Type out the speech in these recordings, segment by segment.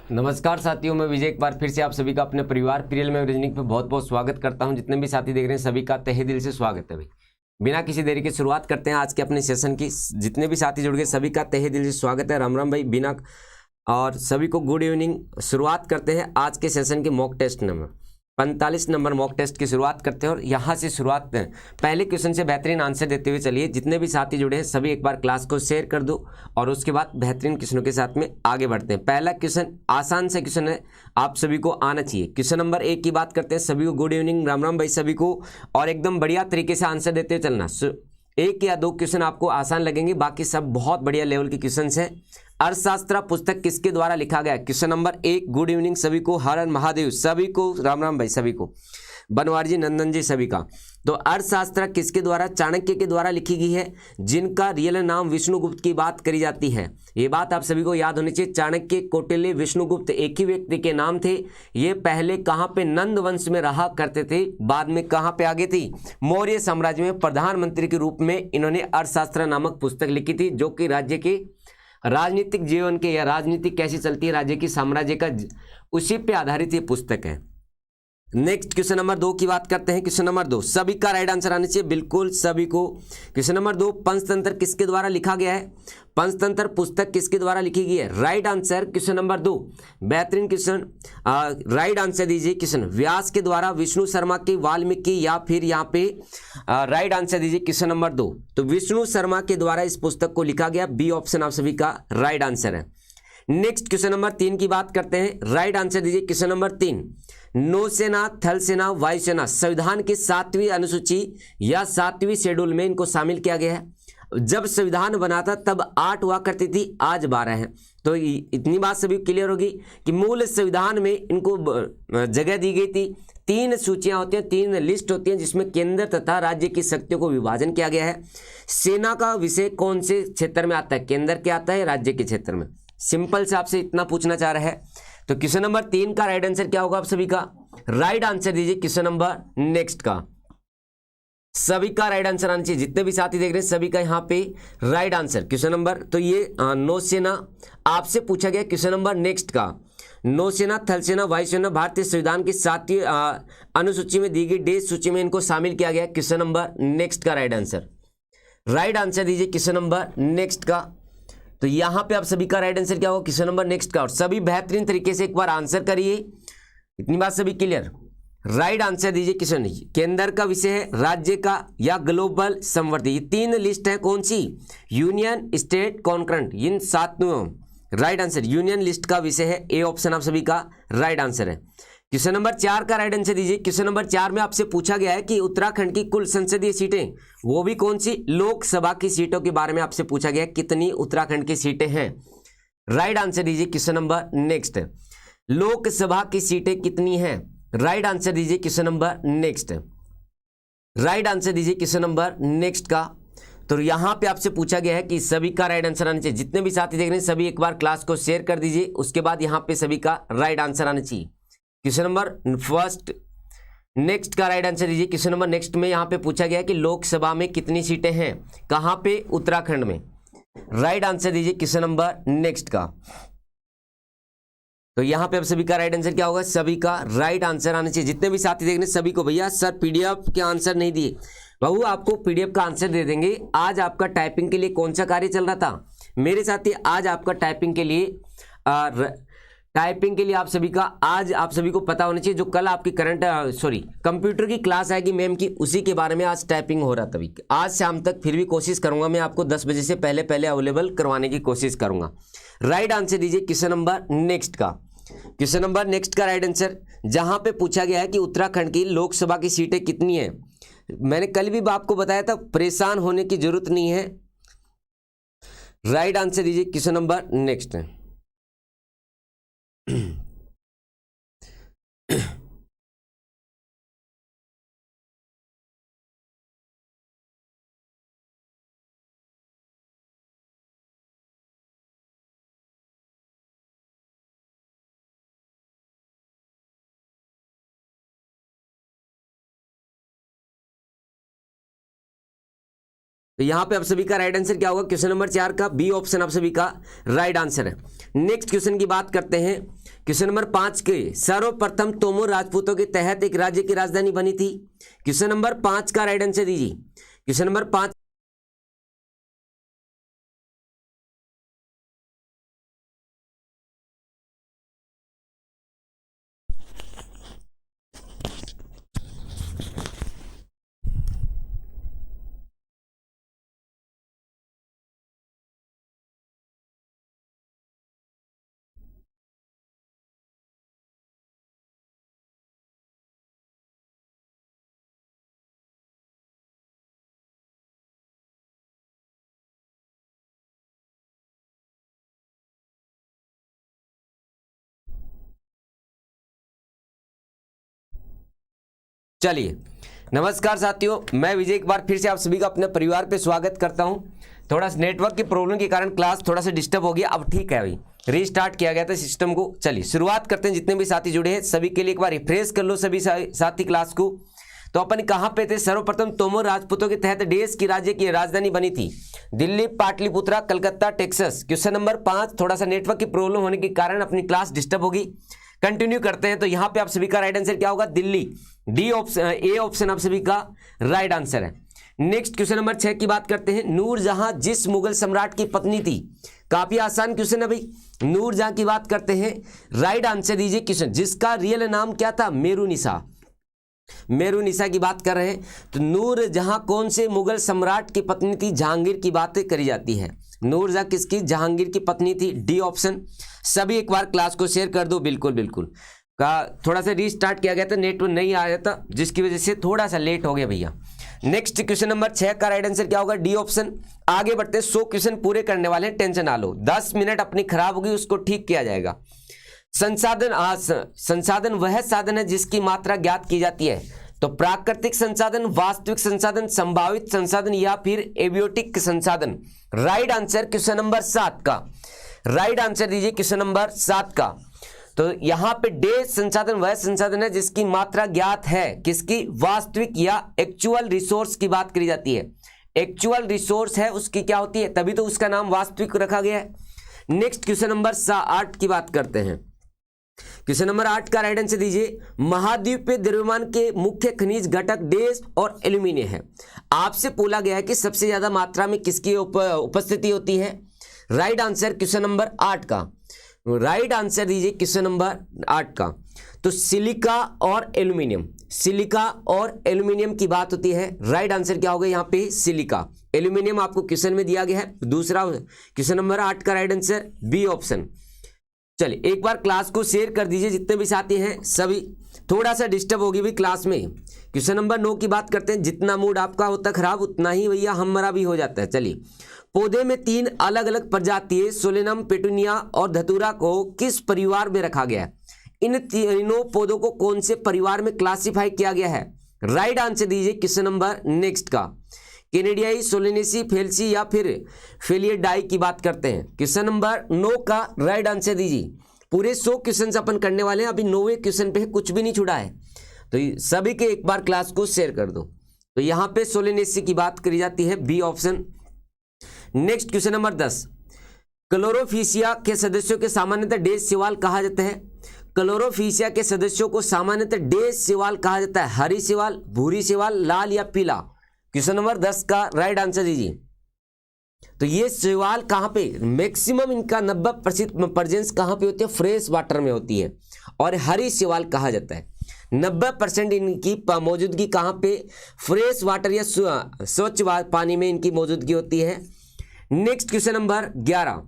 नमस्कार साथियों, मैं विजय एक बार फिर से आप सभी का अपने परिवार प्रियल में रीजनिंग पे बहुत बहुत स्वागत करता हूं। जितने भी साथी देख रहे हैं सभी का तहे दिल से स्वागत है भाई। बिना किसी देरी के शुरुआत करते हैं आज के अपने सेशन की। जितने भी साथी जुड़ गए सभी का तहे दिल से स्वागत है। राम राम भाई। बिना और सभी को गुड इवनिंग। शुरुआत करते हैं आज के सेशन के mock test number 45 number mock test की शुरुआत करते हैं और यहाँ से शुरुआत पहले क्वेश्चन से बेहतरीन आंसर देते हुए चलिए। जितने भी साथी जुड़े हैं सभी एक बार क्लास को शेयर कर दो और उसके बाद बेहतरीन क्वेश्चनों के साथ में आगे बढ़ते हैं। पहला क्वेश्चन आसान से क्वेश्चन है, आप सभी को आना चाहिए। क्वेश्चन नंबर 1 की बात करते हैं। सभी को गुड इवनिंग, राम राम भाई सभी को। और एकदम बढ़िया तरीके से आंसर देते हुए चलना। एक या दो क्वेश्चन आपको आसान लगेंगे, बाकी सब बहुत बढ़िया लेवल के क्वेश्चन हैं। अर्थशास्त्र पुस्तक किसके द्वारा लिखा गया? Question number 1। गुड इवनिंग सभी को, हर हर महादेव सभी को, राम राम भाई सभी को, बनवार जी, नंदन जी सभी का। तो अर्थशास्त्र किसके द्वारा? चाणक्य के द्वारा लिखी गई है, जिनका रियल नाम विष्णुगुप्त की बात करी जाती है। ये बात आप सभी को याद होनी चाहिए। चाणक्य, कौटिल्य, विष्णुगुप्त एक ही व्यक्ति के नाम थे। ये पहले कहाँ पे? नंद वंश में रहा करते थे, बाद में कहाँ पे आगे थी? मौर्य साम्राज्य में प्रधानमंत्री के रूप में इन्होंने अर्थशास्त्र नामक पुस्तक लिखी थी, जो कि राज्य के राजनीतिक जीवन के या राजनीति कैसी चलती है राज्य की, साम्राज्य का, उसी पे आधारित ये पुस्तक है। नेक्स्ट क्वेश्चन नंबर 2 की बात करते हैं। क्वेश्चन नंबर 2 सभी का राइट आंसर आना चाहिए, बिल्कुल सभी को। क्वेश्चन नंबर 2 पंचतंत्र किसके द्वारा लिखा गया है? पंचतंत्र पुस्तक किसके द्वारा लिखी गई है? राइट आंसर क्वेश्चन नंबर 2, बेहतरीन क्वेश्चन। राइट आंसर दीजिए। क्वेश्चन व्यास के द्वारा, विष्णु शर्मा की, वाल्मीकि, या फिर यहाँ पे राइट आंसर दीजिए क्वेश्चन नंबर 2। तो विष्णु शर्मा के द्वारा इस पुस्तक को लिखा गया। बी ऑप्शन आप सभी का राइट आंसर है। नेक्स्ट क्वेश्चन नंबर 3 की बात करते हैं। राइट आंसर दीजिए क्वेश्चन नंबर 3। नौसेना, थल सेना, वायुसेना संविधान की 7वीं अनुसूची या 7वीं शेड्यूल में इनको शामिल किया गया है। जब संविधान बना था तब 8 हुआ करती थी, आज 12 है। तो इतनी बात सभी क्लियर होगी कि मूल संविधान में इनको जगह दी गई थी। 3 सूचियां होती हैं, 3 लिस्ट होती हैं, जिसमें केंद्र तथा राज्य की शक्तियों को विभाजन किया गया है। सेना का विषय कौन से क्षेत्र में आता है? केंद्र के आता है, राज्य के क्षेत्र में? सिंपल से आपसे इतना पूछना चाह रहा है। तो क्वेश्चन नंबर 3 का राइट आंसर क्या होगा आप सभी का? राइट आंसर दीजिए क्वेश्चन नंबर नेक्स्ट का। सभी का राइट आंसर आना चाहिए। जितने भी साथी देख रहे हैं सभी का यहाँ पे राइट आंसर क्वेश्चन नंबर। तो ये नौसेना आपसे पूछा गया क्वेश्चन नंबर नेक्स्ट का। नौसेना, थल सेना, वायुसेना भारतीय संविधान की 7वीं अनुसूची में दी गई डेज सूची में इनको शामिल किया गया। क्वेश्चन नंबर नेक्स्ट का राइट आंसर। राइट आंसर दीजिए क्वेश्चन नंबर नेक्स्ट का। तो यहां पे आप सभी का राइट आंसर क्या होगा? क्वेश्चन नंबर नेक्स्ट का। और सभी बेहतरीन तरीके से एक बार आंसर करिए। इतनी बात सभी क्लियर? राइट आंसर दीजिए क्वेश्चन। केंद्र का विषय है, राज्य का या ग्लोबल समवर्ती। ये 3 लिस्ट है, कौन सी? Union, state, concurrent. इन 7 राइट आंसर यूनियन लिस्ट का विषय है। ए ऑप्शन आप सभी का राइट आंसर है। क्वेश्चन नंबर 4 का राइट आंसर दीजिए। क्वेश्चन नंबर 4 में आपसे पूछा गया है कि उत्तराखंड की कुल संसदीय सीटें, वो भी कौन सी? लोकसभा की सीटों के बारे में आपसे पूछा गया है, कितनी उत्तराखंड की सीटें हैं? राइट आंसर दीजिए क्वेश्चन नंबर नेक्स्ट। लोकसभा की सीटें कितनी हैं? राइट आंसर दीजिए question number next. Right answer दीजिए क्वेश्चन नंबर नेक्स्ट का। तो यहां पे आपसे पूछा गया है कि सभी का राइट आंसर आना चाहिए। जितने भी साथी देख रहे हैं सभी एक बार क्लास को शेयर कर दीजिए, उसके बाद यहां पे सभी का राइट आंसर आना चाहिए। क्वेश्चन नंबर फर्स्ट नेक्स्ट का राइट आंसर दीजिए। क्वेश्चन नंबर नेक्स्ट में यहां पे पूछा गया है कि लोकसभा में कितनी सीटें हैं? कहां पे? उत्तराखंड में। राइट आंसर दीजिए क्वेश्चन नंबर नेक्स्ट का। तो यहां पे अब सभी का राइट आंसर क्या होगा? सभी का राइट आंसर आना चाहिए। जितने भी साथी देख रहे हैं सभी को, भैया सर पीडीएफ के आंसर नहीं दिए, बाबू आपको पीडीएफ का आंसर दे देंगे। आज आपका टाइपिंग के लिए कौन सा कार्य चल रहा था मेरे साथी? आज आपका टाइपिंग के लिए आप सभी का, आज आप सभी को पता होना चाहिए, जो कल आपकी कंप्यूटर की क्लास आएगी मैम की, उसी के बारे में आज टाइपिंग हो रहा था। तभी आज शाम तक फिर भी कोशिश करूंगा मैं आपको 10 बजे से पहले पहले अवेलेबल करवाने की कोशिश करूंगा। राइट आंसर दीजिए क्वेश्चन नंबर नेक्स्ट का। क्वेश्चन नंबर नेक्स्ट का राइट आंसर, जहां पे पूछा गया है कि उत्तराखंड की लोकसभा की सीटें कितनी है। मैंने कल भी आपको बताया था, परेशान होने की जरूरत नहीं है। राइट आंसर दीजिए क्वेश्चन नंबर नेक्स्ट। तो यहाँ पे आप सभी का राइट आंसर क्या होगा? क्वेश्चन नंबर 4 का बी ऑप्शन आप सभी का राइट आंसर है। नेक्स्ट क्वेश्चन की बात करते हैं। क्वेश्चन नंबर 5 के सर्वप्रथम तोमर राजपूतों के तहत एक राज्य की राजधानी बनी थी। क्वेश्चन नंबर 5 का राइट आंसर दीजिए। Question number 5। चलिए, नमस्कार साथियों, मैं विजय एक बार फिर से आप सभी का अपने परिवार पे स्वागत करता हूं। थोड़ा सा नेटवर्क की प्रॉब्लम के कारण क्लास थोड़ा सा डिस्टर्ब हो गया, अब ठीक है भाई, रीस्टार्ट किया गया था सिस्टम को। चलिए शुरुआत करते हैं। जितने भी साथी जुड़े हैं सभी के लिए एक बार रिफ्रेश कर लो सभी साथी क्लास को। तो अपन कहाँ पे थे? सर्वप्रथम तोमर राजपूतों के तहत देश की राज्य की राजधानी बनी थी Delhi, Pataliputra, Calcutta, Texas. Question number 5, थोड़ा सा नेटवर्क की प्रॉब्लम होने के कारण अपनी क्लास डिस्टर्ब होगी। कंटिन्यू करते हैं। तो यहाँ पे आप सभी का राइट आंसर क्या होगा? दिल्ली, डी ऑप्शन, ए ऑप्शन आप सभी का राइट आंसर है। नेक्स्ट क्वेश्चन नंबर 6 की बात करते हैं। नूरजहां जिस मुगल सम्राट की पत्नी थी, काफी आसान क्वेश्चन है भाई। नूरजहां की बात करते हैं, राइट आंसर दीजिए क्वेश्चन, जिसका रियल नाम क्या था? मेरुनिसा। मेरुनिसा की बात कर रहे हैं। तो नूरजहां कौन से मुगल सम्राट की पत्नी थी? जहांगीर की बात करी जाती है। नूरजहां किसकी? जहांगीर की पत्नी थी, डी ऑप्शन। सभी एक बार क्लास को शेयर कर दो। बिल्कुल बिल्कुल का थोड़ा सा रीस्टार्ट किया गया था, नेटवर्क नहीं आया था, जिसकी वजह से थोड़ा सा लेट हो गया भैया। नेक्स्ट क्वेश्चन नंबर 6 का राइट आंसर क्या होगा? D option. आगे बढ़ते, 100 क्वेश्चन पूरे करने वाले हैं, टेंशन ना लो। 10 मिनट अपनी खराब होगी, उसको ठीक किया जाएगा। संसाधन वह साधन है जिसकी मात्रा ज्ञात की जाती है। तो प्राकृतिक संसाधन, वास्तविक संसाधन, संभावित संसाधन या फिर एबियोटिक संसाधन। राइट आंसर क्वेश्चन नंबर 7 का राइट आंसर दीजिए। क्वेश्चन नंबर 7 का तो यहां पे डे संसाधन वह संसाधन है जिसकी मात्रा ज्ञात है। किसकी? वास्तविक या एक्चुअल रिसोर्स की बात करी जाती है। एक्चुअल रिसोर्स है उसकी क्या होती है, तभी तो उसका नाम वास्तविक रखा गया है। नेक्स्ट क्वेश्चन नंबर 8 की बात करते हैं। क्वेश्चन नंबर 8 का राइट आंसर दीजिए। महाद्वीप पे द्रव्यमान के मुख्य खनिज घटक डेस और एल्यूमिनियम है। आपसे पूछा गया है कि सबसे ज्यादा मात्रा में किसकी उपस्थिति होती है? राइट आंसर क्वेश्चन नंबर 8 का राइट आंसर दीजिए। क्वेश्चन नंबर 8 का तो सिलिका और एल्यूमिनियम, सिलिका और एल्यूमिनियम की बात होती है। राइट आंसर क्या होगा यहाँ पे? सिलिका। एल्यूमिनियम आपको क्वेश्चन में दिया गया है। दूसरा क्वेश्चन नंबर 8 का राइट आंसर बी ऑप्शन। चलिए एक बार क्लास को शेयर कर दीजिए, जितने भी साथी हैं सभी। थोड़ा सा डिस्टर्ब होगी भी क्लास में। क्वेश्चन नंबर 9 की बात करते हैं। जितना मूड आपका होता खराब, उतना ही भैया हमारा भी हो जाता है। चलिए, पौधे में 3 अलग अलग प्रजातियां सोलेनम, पेटूनिया और धतूरा को किस परिवार में रखा गया है? इन तीनों पौधों को कौन से परिवार में क्लासिफाई किया गया है? राइट आंसर दीजिए क्वेश्चन नंबर नेक्स्ट का। कैनेडियाई, सोलेनेसी, फेल्सी या फिर फेलियडाई की बात करते हैं। क्वेश्चन नंबर 9 का राइट आंसर दीजिए। पूरे 100 क्वेश्चन अपन करने वाले हैं, अभी 9वें क्वेश्चन पे कुछ भी नहीं छुड़ा है, तो सभी के एक बार क्लास को शेयर कर दो। तो यहाँ पे सोलेनेसी की बात करी जाती है, B option. Next question number 10। Chlorophyceae के सदस्यों के सामान्यतः डेज शैवाल कहा जाता है। क्लोरोफिशिया के सदस्यों को सामान्यतः डेज शैवाल कहा जाता है। हरी शैवाल, भूरी शैवाल, लाल या पीला। क्वेश्चन नंबर 10 का राइट आंसर दीजिए। तो ये शैवाल कहाँ पे मैक्सिमम इनका 90% प्रेजेंस कहाँ पे होती है? फ्रेश वाटर में होती है। और हरी शैवाल कहा जाता है 90% इनकी मौजूदगी कहाँ पे? फ्रेश वाटर या स्वच्छ पानी में इनकी मौजूदगी होती है। Next question number 11।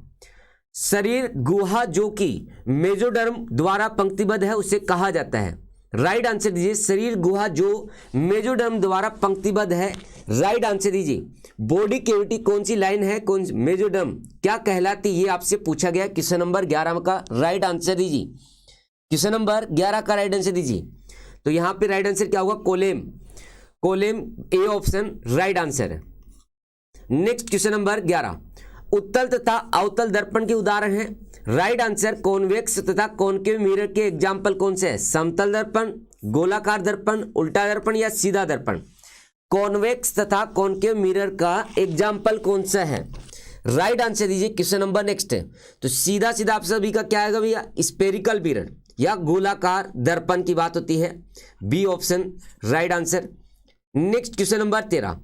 शरीर गुहा जो कि मेजोडर्म द्वारा पंक्तिबद्ध है उसे कहा जाता है। राइट आंसर दीजिए। शरीर गुहा जो मेजोडर्म द्वारा पंक्तिबद्ध है। राइट आंसर दीजिए। बॉडी कैविटी कौन सी लाइन है? कौन सी मेजोडर्म क्या कहलाती? ये आपसे पूछा गया। क्वेश्चन नंबर 11 का राइट आंसर दीजिए। क्वेश्चन नंबर 11 का राइट आंसर दीजिए। तो यहां पे राइट आंसर क्या होगा? कोलेम। कोलेम, ए ऑप्शन राइट आंसर है। Next question number 11। उत्तल तथा अवतल दर्पण के उदाहरण हैं। राइट आंसर कॉन्वेक्स तथा कॉनकेव मिरर के एग्जाम्पल कौन से हैं? समतल दर्पण, गोलाकार दर्पण, उल्टा दर्पण या सीधा दर्पण। कॉन्वेक्स तथा कॉनकेव मिरर का एग्जाम्पल कौन सा है? राइट आंसर दीजिए। क्वेश्चन नंबर नेक्स्ट है, तो सीधा सीधा आप सभी का क्या आएगा भैया? स्पेरिकल मिरर या गोलाकार दर्पण की बात होती है। B option right answer. Next question number 13,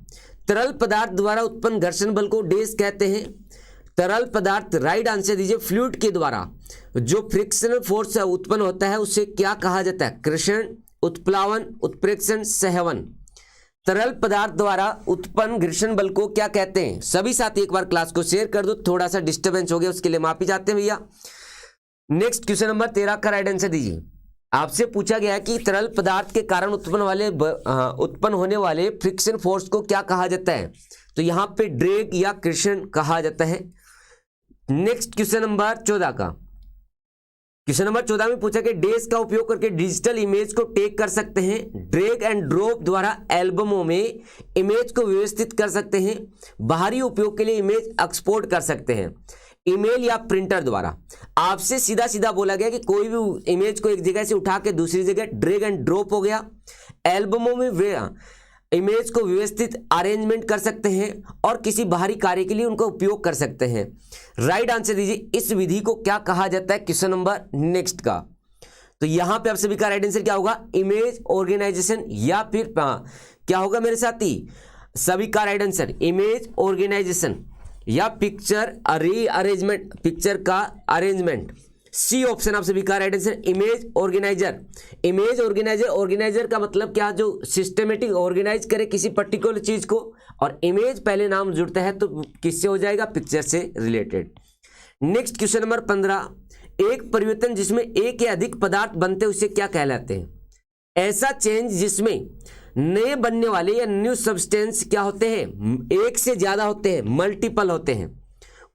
तरल पदार्थ द्वारा उत्पन्न घर्षण बल को डैश कहते हैं? तरल पदार्थ, राइट आंसर दीजिए, फ्लूइड के द्वारा जो फ्रिक्शनल फोर्स उत्पन्न होता है उसे क्या कहा जाता है? घर्षण, उत्प्लावन, उत्प्रेक्षण, संवहन। तरल पदार्थ द्वारा उत्पन्न घर्षण बल को क्या कहते हैं? सभी साथी एक बार क्लास को शेयर कर दो, थोड़ा सा डिस्टर्बेंस हो गया, उसके लिए माफी चाहते हैं भैया। नेक्स्ट क्वेश्चन नंबर 13 का राइट आंसर दीजिए। आपसे पूछा गया है कि तरल पदार्थ के कारण उत्पन्न होने वाले फ्रिक्शन फोर्स को क्या कहा जाता है? तो यहां पे ड्रैग या घर्षण कहा जाता है। नेक्स्ट क्वेश्चन नंबर 14 का, क्वेश्चन नंबर 14 में पूछा कि डैश का उपयोग करके डिजिटल इमेज को टेक कर सकते हैं? ड्रैग एंड ड्रॉप द्वारा एल्बमों में इमेज को व्यवस्थित कर सकते हैं। बाहरी उपयोग के लिए इमेज एक्सपोर्ट कर सकते हैं। ईमेल या प्रिंटर द्वारा। आपसे सीधा सीधा बोला गया कि कोई भी इमेज को एक जगह से उठा के दूसरी जगह ड्रैग एंड ड्रॉप हो गया। एल्बमों में वे इमेज को व्यवस्थित अरेंजमेंट कर सकते हैं और किसी बाहरी कार्य के लिए उनका उपयोग कर सकते हैं। राइट आंसर दीजिए, इस विधि को क्या कहा जाता है? क्वेश्चन नंबर नेक्स्ट का, तो यहां पे आप सभी का राइट आंसर क्या होगा? इमेज ऑर्गेनाइजेशन, या फिर क्या होगा मेरे साथी? सभी का राइट आंसर इमेज ऑर्गेनाइजेशन या पिक्चर रीअरेंजमेंट, पिक्चर का अरेंजमेंट। सी ऑप्शन आप सभी का right answer image organiser. Image organiser, organiser का मतलब क्या? जो सिस्टमेटिक ऑर्गेनाइज करे किसी पर्टिकुलर चीज को, और इमेज पहले नाम जुड़ता है तो किससे हो जाएगा? पिक्चर से रिलेटेड। नेक्स्ट क्वेश्चन नंबर 15, एक परिवर्तन जिसमें एक या अधिक पदार्थ बनते उसे क्या कहलाते हैं? ऐसा चेंज जिसमें नए बनने वाले या न्यू सब्सटेंस क्या होते हैं? एक से ज्यादा होते हैं, मल्टीपल होते हैं।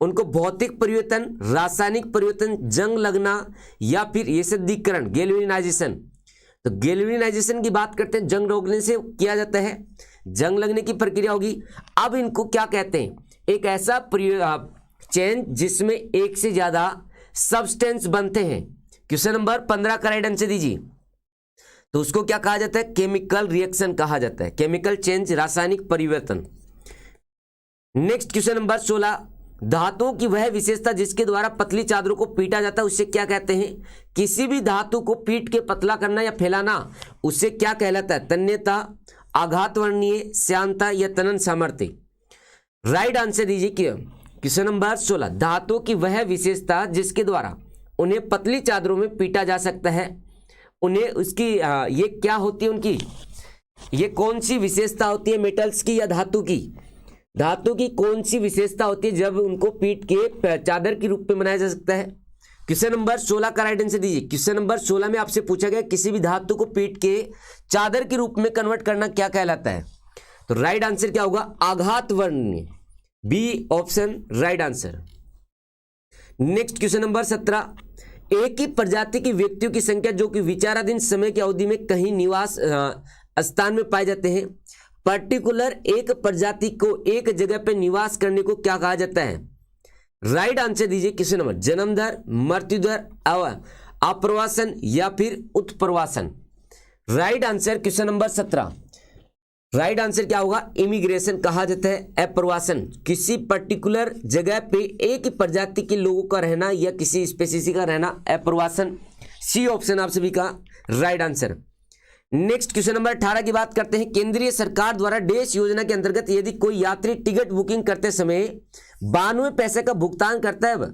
उनको भौतिक परिवर्तन, रासायनिक परिवर्तन, जंग लगना, या फिर ये शुद्धिकरण, गैल्वेनाइजेशन। तो गैल्वेनाइजेशन की बात करते हैं, जंग लगने से किया जाता है, जंग लगने की प्रक्रिया होगी। अब इनको क्या कहते हैं? एक ऐसा चेंज जिसमें एक से ज्यादा सब्सटेंस बनते हैं। क्वेश्चन नंबर 15 का राइट आंसर दीजिए। तो उसको क्या कहा जाता है? केमिकल रिएक्शन कहा जाता है, केमिकल चेंज, रासायनिक परिवर्तन। नेक्स्ट क्वेश्चन नंबर 16, धातुओं की वह विशेषता जिसके द्वारा पतली चादरों को पीटा जाता है उसे क्या कहते हैं? किसी भी धातु को पीट के पतला करना या फैलाना उसे क्या कहलाता है? तन्यता, आघात वर्णीय, श्यानता या तनन सामर्थ्य। राइट आंसर दीजिए। क्वेश्चन नंबर 16, धातुओं की वह विशेषता जिसके द्वारा उन्हें पतली चादरों में पीटा जा सकता है, उन्हें उसकी ये क्या होती है? उनकी ये कौन सी विशेषता होती है? मेटल्स की या धातु की? धातु की कौन सी विशेषता होती है जब उनको पीट के चादर के रूप में बनाया जा सकता है? क्वेश्चन नंबर 16 का राइट आंसर दीजिए। क्वेश्चन नंबर 16 में आपसे पूछा गया किसी भी धातु को पीट के चादर के रूप में कन्वर्ट करना क्या कहलाता है? तो राइट आंसर क्या होगा? आघात वर्णीय। B option right answer. Next question number 17, एक ही प्रजाति की व्यक्तियों की संख्या जो कि विचाराधीन समय की अवधि में कहीं निवास स्थान में पाए जाते हैं, पर्टिकुलर एक प्रजाति को एक जगह पर निवास करने को क्या कहा जाता है? राइट आंसर दीजिए। क्वेश्चन नंबर जन्म दर, मृत्यु दर, अप्रवासन या फिर उत्प्रवासन। Right answer question number 17, right answer क्या होगा? इमिग्रेशन कहा जाता है, अप्रवासन। किसी पर्टिकुलर जगह पे एक ही प्रजाति के लोगों का रहना या किसी स्पेसीज का रहना, अप्रवासन। सी ऑप्शन आप सभी का right answer. Next question number 18 की बात करते हैं। केंद्रीय सरकार द्वारा डैश योजना के अंतर्गत यदि कोई यात्री टिकट बुकिंग करते समय 92 पैसे का भुगतान करता है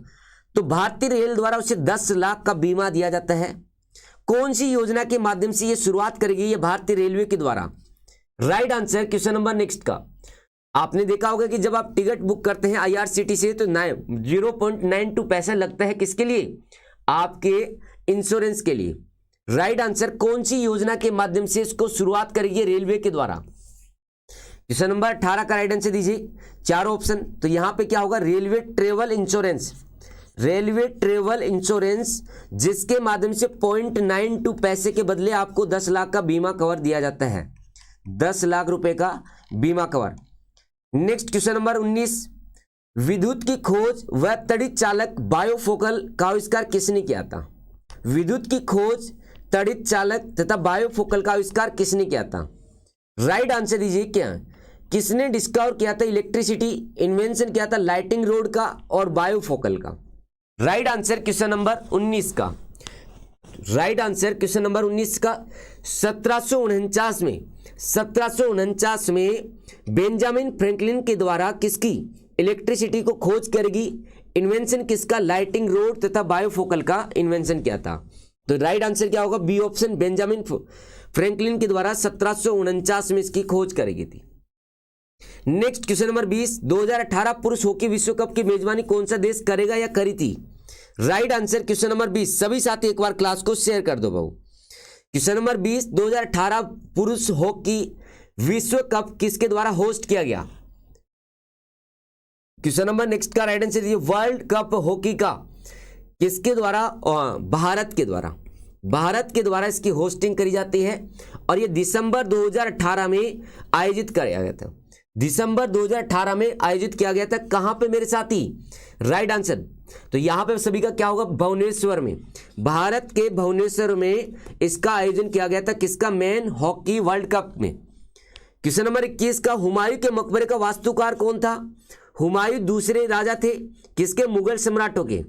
तो भारतीय रेल द्वारा उसे 10 लाख का बीमा दिया जाता है। कौन सी योजना के माध्यम से यह शुरुआत करेगी? ये भारतीय रेलवे के द्वारा। Right answer question number next का। आपने देखा होगा कि जब आप टिकट बुक करते हैं IRCTC से तो 0.92 पैसा लगता है, किसके लिए? आपके इंश्योरेंस के लिए। राइट आंसर कौन सी योजना के माध्यम से इसको शुरुआत करेगी? रेलवे के द्वारा। क्वेश्चन नंबर 18 का राइट आंसर दीजिए। 4 ऑप्शन, तो यहां पे क्या होगा? Railway travel insurance. Railway travel insurance जिसके माध्यम से 0.92 पैसे के बदले आपको 10 लाख का बीमा कवर दिया जाता है, 10 लाख रुपए का बीमा कवर। नेक्स्ट क्वेश्चन नंबर 19, विद्युत की खोज व तड़ित चालक बायोफोकल का आविष्कार किसने किया था? विद्युत की खोज, तड़ित चालक तथा बायोफोकल का आविष्कार किसने किया था? राइट आंसर दीजिए क्या है? किसने डिस्कवर किया था इलेक्ट्रिसिटी? इन्वेंशन किया था लाइटिंग रोड का और बायोफोकल का। राइट आंसर क्वेश्चन नंबर 19 का। राइट आंसर क्वेश्चन नंबर 19 का 1749 में बेंजामिन फ्रैंकलिन के द्वारा किसकी इलेक्ट्रिसिटी को खोज करेगी? इन्वेंशन किसका? लाइटिंग रोड तथा बायोफोकल का इन्वेंशन किया था। तो राइट आंसर क्या होगा? बी ऑप्शन, बेंजामिन फ्रैंकलिन के द्वारा 1749 में इसकी खोज करेगी थी। नेक्स्ट क्वेश्चन नंबर 20, 2018 पुरुष हॉकी विश्व कप की मेजबानी कौन सा देश करेगा या करी थी? Right answer question number 20। सभी साथी एक बार क्लास को शेयर कर दो भाऊ। क्वेश्चन नंबर 20, 2018 पुरुष हॉकी विश्व कप किसके द्वारा होस्ट किया गया? क्वेश्चन नंबर नेक्स्ट का राइट आंसर दीजिए। वर्ल्ड कप हॉकी का किसके द्वारा? भारत के द्वारा इसकी होस्टिंग करी जाती है और ये दिसंबर 2018 में आयोजित किया गया था। दिसंबर 2018 में आयोजित किया गया था। कहां पे मेरे साथी? राइट आंसर, तो यहां पे सभी का क्या होगा? भुवनेश्वर में। भारत के भुवनेश्वर में इसका आयोजन किया गया था। किसका? मेन हॉकी वर्ल्ड कप में। क्वेश्चन नंबर 21 का हुमायूं के मकबरे का वास्तुकार कौन था? हुमायूं दूसरे राजा थे किसके? मुगल सम्राटों के।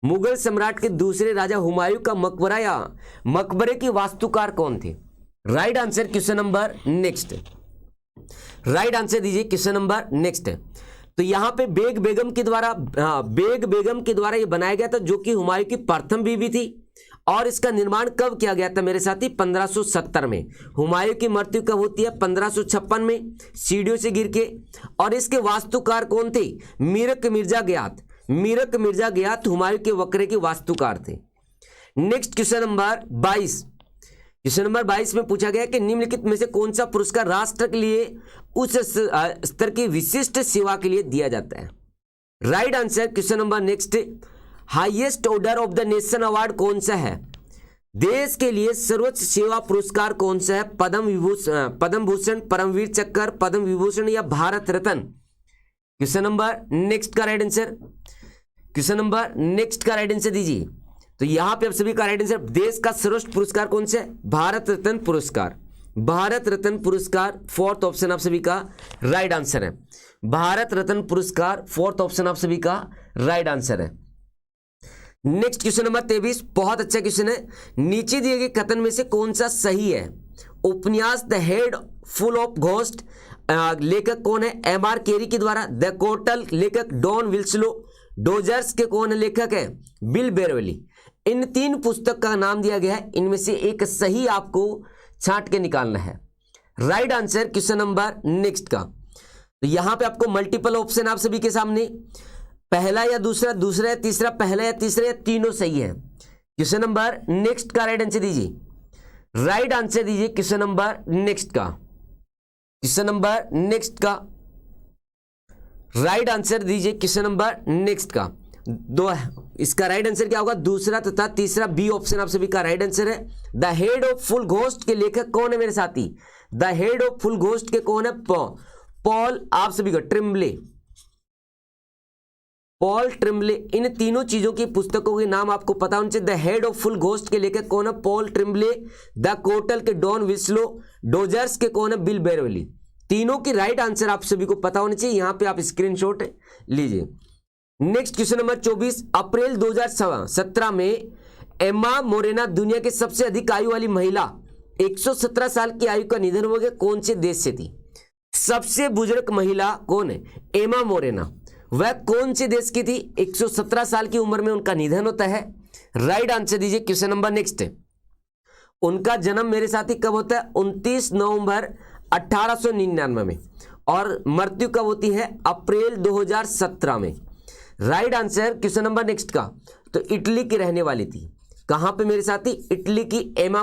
मुगल सम्राट के दूसरे राजा हुमायूं का मकबरा या मकबरे की वास्तुकार कौन थे? Right answer question number next. Right answer दीजिए क्वेश्चन नंबर नेक्स्ट। तो यहां पे बेग बेगम के द्वारा ये बनाया गया था, जो कि हुमायूं की प्रथम बीवी थी। और इसका निर्माण कब किया गया था मेरे साथी? 1570 में। हुमायूं की मृत्यु कब होती है? 1556 में, सीढ़ियों से गिर के। और इसके वास्तुकार कौन थे? मीरक मिर्जा गियाथ हुमायूं के वक्रे के वास्तुकार थे। Next question number 22। Question number 22 में पूछा गया कि निम्नलिखित में से कौन सा पुरस्कार राष्ट्र के लिए उच्च स्तर की विशिष्ट सेवा के लिए दिया जाता है? Right answer question number next. Highest order of the nation award कौन सा है? देश के लिए सर्वोच्च सेवा पुरस्कार कौन सा है? पद्म भूषण, परमवीर चक्र, पद्म विभूषण या Bharat Ratna? Question number next का right answer. Question number next का राइट आंसर दीजिए। तो यहां पे आप सभी का राइट आंसर, देश का सर्वोच्च पुरस्कार कौन सा है? भारत रत्न पुरस्कार। भारत रत्न पुरस्कार फोर्थ ऑप्शन आप सभी का राइट आंसर है। भारत रत्न पुरस्कार फोर्थ ऑप्शन आप सभी का राइट आंसर है। नेक्स्ट क्वेश्चन नंबर 23, बहुत अच्छा क्वेश्चन है। नीचे दिए गए कथन में से कौन सा सही है? उपन्यास the head full of ghost लेखक कौन है? एम.आर. केरी के द्वारा। द कोटल लेखक डॉन विल्सलो। डोजर्स के कौन लेखक है? बिल बेरवली। इन 3 पुस्तक का नाम दिया गया है, इनमें से एक सही आपको छांट के निकालना है। Right answer question number next का। तो यहां पे आपको मल्टीपल ऑप्शन आप सभी के सामने, पहला या दूसरा, दूसरा या तीसरा, पहला या तीसरा या तीनों सही है। क्वेश्चन नंबर नेक्स्ट का राइट आंसर दीजिए। राइट आंसर दीजिए क्वेश्चन नंबर नेक्स्ट का। क्वेश्चन नंबर नेक्स्ट का राइट आंसर दीजिए। क्वेश्चन नंबर नेक्स्ट का दो, इसका राइट आंसर क्या होगा? दूसरा तथा तीसरा, बी ऑप्शन आप सभी का राइट आंसर है। The head of full ghost के लेखक कौन है मेरे साथी? The head of full ghost के कौन है? पॉल आप सभी का ट्रिम्बले। पॉल ट्रिम्बले। इन तीनों चीजों की पुस्तकों के नाम आपको पता होने चाहिए। The head of full ghost के लेखक कौन है? पॉल ट्रिम्बले। द कोटल के डॉन विस्लो। डोजर्स के कौन है? बिल बेरवली। तीनों की राइट आंसर आप सभी को पता होना चाहिए। यहां पे आप स्क्रीनशॉट लीजिए। नेक्स्ट क्वेश्चन नंबर 24, अप्रैल 2017 में एम्मा मोरेना दुनिया की सबसे अधिक आयु वाली महिला, 117 साल की आयु का निधन हो गया, कौन से देश से थी? सबसे बुजुर्ग महिला कौन है? एम्मा मोरेना। वह कौन से देश की थी? 117 साल की उम्र में उनका निधन होता है। राइट आंसर दीजिए। Question number next. उनका जन्म मेरे साथी कब होता है? 29 नवंबर 1899 में। और मृत्यु कब होती है? अप्रैल 2017 में। Right answer question number next का। तो इटली की रहने वाली थी। कहां पे मेरे साथी? इटली की एम्मा